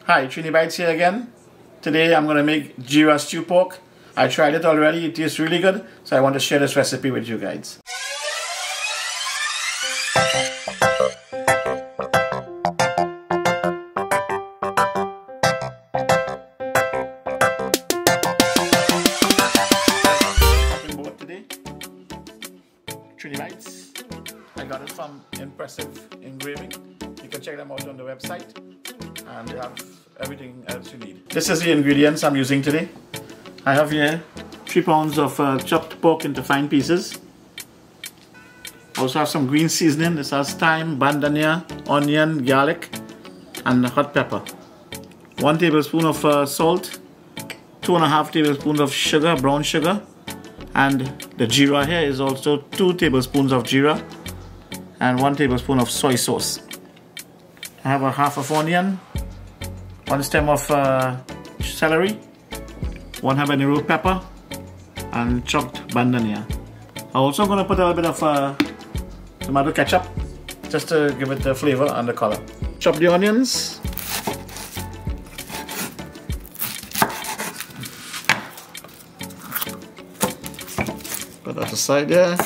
Hi, Trini Bites here again. Today I'm going to make Geera Stew Pork. I tried it already, it tastes really good, so I want to share this recipe with you guys. Today, Trini Bites. I got it from Impressive Engraving. You can check them out on the website, and they have everything else you need. This is the ingredients I'm using today. I have here 3 pounds of chopped pork into fine pieces. Also have some green seasoning. This has thyme, bandanya, onion, garlic, and hot pepper. 1 tablespoon of salt, 2.5 tablespoons of sugar, brown sugar, and the Geera here is also 2 tablespoons of Geera and 1 tablespoon of soy sauce. I have a half of onion, 1 stem of celery, 1 Habanero Pepper, and chopped bandanya. I'm also going to put a little bit of tomato ketchup just to give it the flavor and the color. Chop the onions. Put that aside there.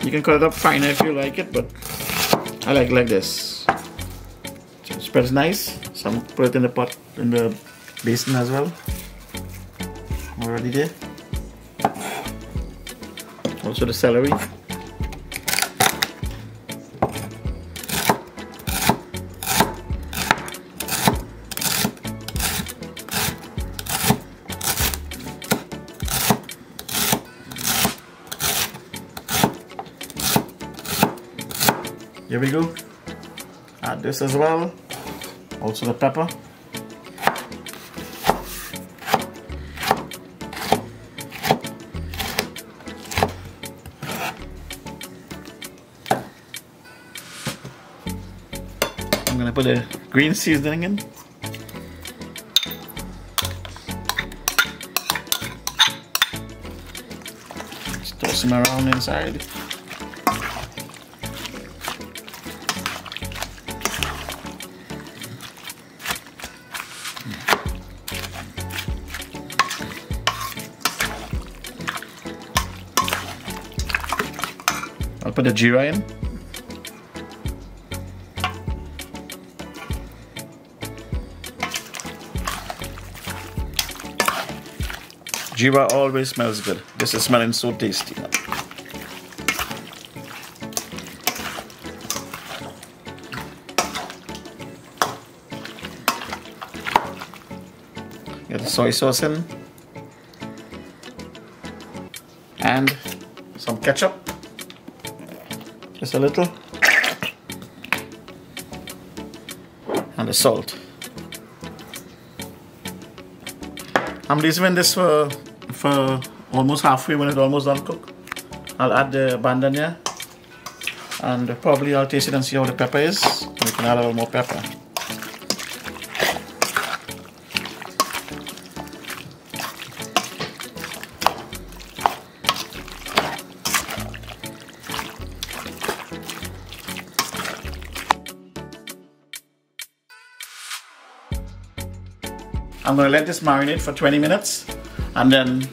You can cut it up finer if you like it, but I like this. So it spreads nice. Some put it in the pot, in the basin as well. Already there. Also the celery. Here we go. Add this as well. Also the pepper. I'm gonna put the green seasoning in. Just toss them around inside. I'll put the Geera in. Geera always smells good. This is smelling so tasty now. Get the soy sauce in. And some ketchup. Just a little, and the salt. I'm leaving this for almost halfway. When it's almost done cook, I'll add the bandanya, and probably I'll taste it and see how the pepper is. We can add a little more pepper. I'm going to let this marinate for 20 minutes, and then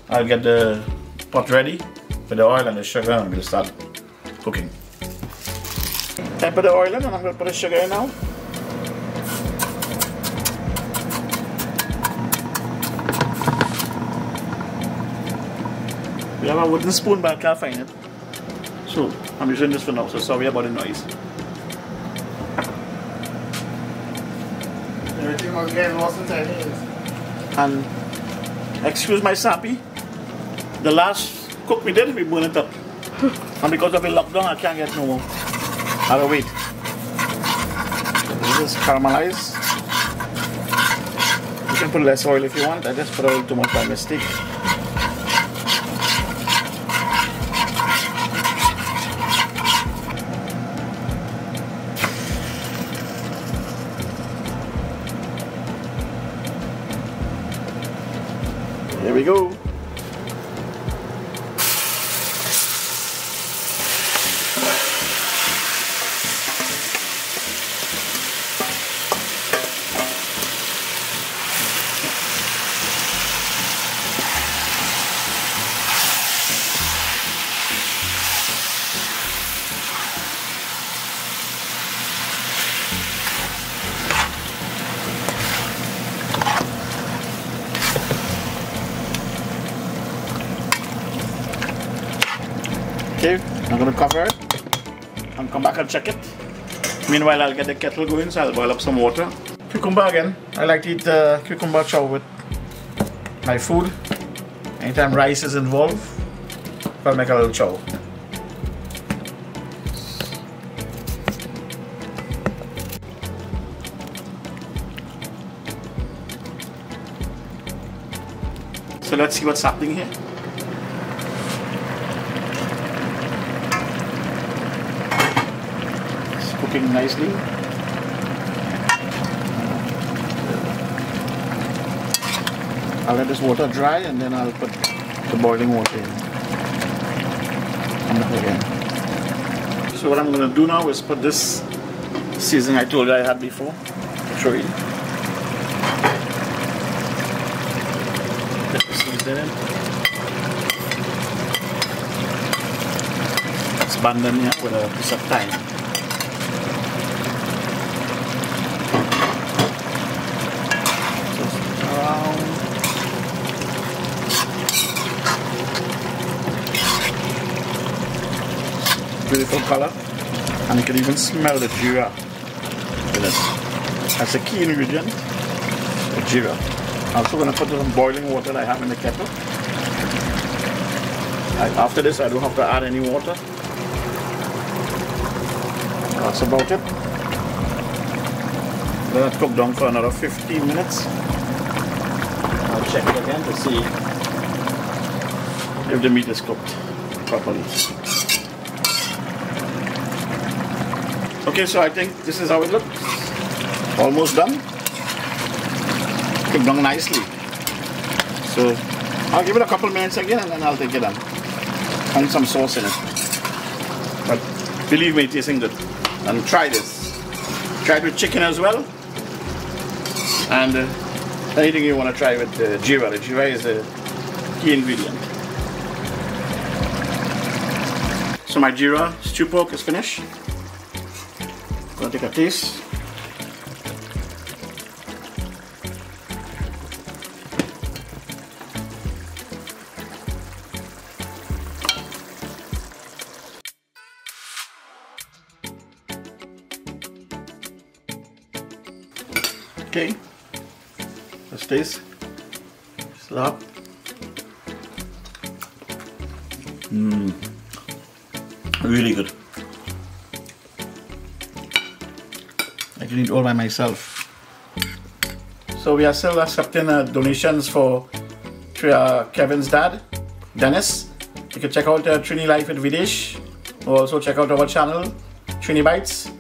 I'll get the pot ready with the oil and the sugar, and we'll start cooking. I put the oil in, and I'm going to put the sugar in now. We have a wooden spoon, but I can't find it, so I'm using this for now, so sorry about the noise. Everything was getting lost inside here. And excuse my sappy, the last cook we did, we burned it up. And because of the lockdown, I can't get no more. I'll wait. This is caramelized. You can put less oil if you want. I just put a little too much by mistake. we go. Okay, I'm going to cover it and come back and check it. Meanwhile, I'll get the kettle going, so I'll boil up some water. Cucumber again. I like to eat cucumber chow with my food. Anytime rice is involved, I'll make a little chow. So let's see what's happening here. Cooking nicely. I'll let this water dry and then I'll put the boiling water in. Come back again. So what I'm going to do now is put this seasoning I told you I had before. Throw in. Put the seasoning in. It's bandanya with a piece of thyme. Beautiful color, and you can even smell the Geera with it. That's a key ingredient, the Geera. I'm also going to put some boiling water that I have in the kettle. After this, I don't have to add any water. That's about it. Let it cook down for another 15 minutes. I'll check it again to see if the meat is cooked properly. Okay, so I think this is how it looks. Almost done. Cooked down nicely. So I'll give it a couple minutes again and then I'll take it down. Find some sauce in it. But believe me, it's tasting good. And try this. Try it with chicken as well. And anything you want to try with Geera. The Geera is a key ingredient. So my Geera stew pork is finished. Gonna take a taste. Okay, let's taste. Slap. Really good. I can eat all by myself. So we are still accepting donations for Kevin's dad, Dennis. You can check out Trini Life with Videsh. Also check out our channel, Trini Bites.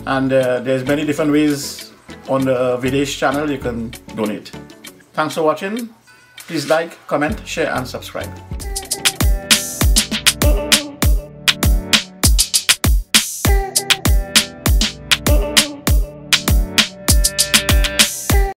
And there's many different ways on the Videsh channel you can donate. Thanks for watching. Please like, comment, share and subscribe.